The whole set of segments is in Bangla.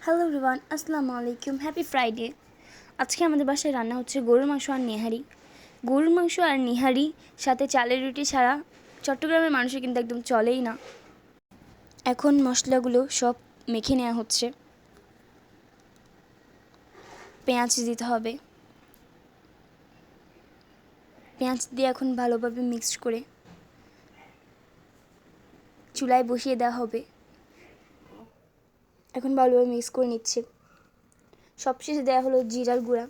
হ্যালো এভরিওয়ান, আসসালামু আলাইকুম, হ্যাপি ফ্রাইডে। আজকে আমাদের বাসায় রান্না হচ্ছে গরুর মাংস আর নিহারি। গরুর মাংস আর নিহারি সাথে চালের রুটি ছাড়া চট্টগ্রামের মানুষের কিন্তু একদম চলেই না। এখন মশলাগুলো সব মেখে নেওয়া হচ্ছে। পেঁয়াজ দিতে হবে, পেঁয়াজ দিয়ে এখন ভালোভাবে মিক্সড করে চুলায় বসিয়ে দেওয়া হবে। এখন ভালোভাবে মিক্স করে নিচ্ছে। সবশেষে দেওয়া হলো জিরার গুঁড়া।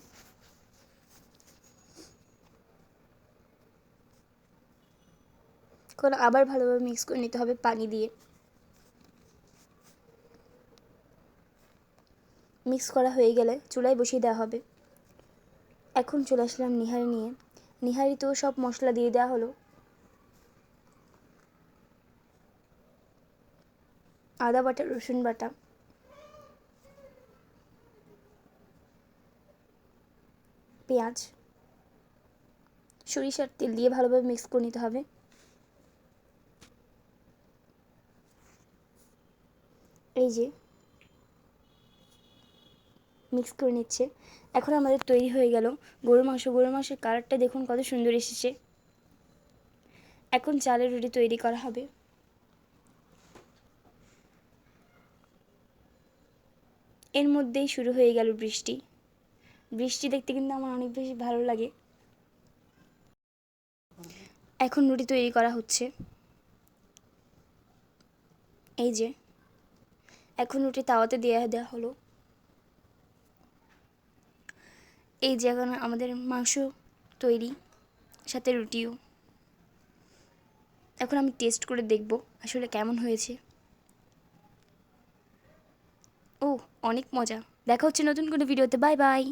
এখন আবার ভালোভাবে মিক্স করে নিতে হবে পানি দিয়ে। মিক্স করা হয়ে গেলে চুলায় বসিয়ে দেওয়া হবে। এখন চলে আসলাম নিহারি নিয়ে। নিহারিতেও সব মশলা দিয়ে দেওয়া হলো। আদা বাটা, রসুন বাটা, পেঁয়াজ, সরিষার তেল দিয়ে ভালোভাবে মিক্স করে নিতে হবে। এই যে মিক্স করে নিচ্ছে। এখন আমাদের তৈরি হয়ে গেল গরুর মাংস। গরুর মাংসের কালারটা দেখুন কত সুন্দর এসেছে। এখন চালের রুটি তৈরি করা হবে। এর মধ্যেই শুরু হয়ে গেল বৃষ্টি। বৃষ্টি দেখতে কিন্তু আমার অনেক বেশি ভালো লাগে। এখন রুটি তৈরি করা হচ্ছে। এই যে এখন রুটি তাওয়াতে দিয়ে দেওয়া হলো। এই যে এখন আমাদের মাংস তৈরি, সাথে রুটিও। এখন আমি টেস্ট করে দেখব আসলে কেমন হয়েছে। ও, অনেক মজা। দেখা হচ্ছে নতুন কোনো ভিডিওতে। Bye bye.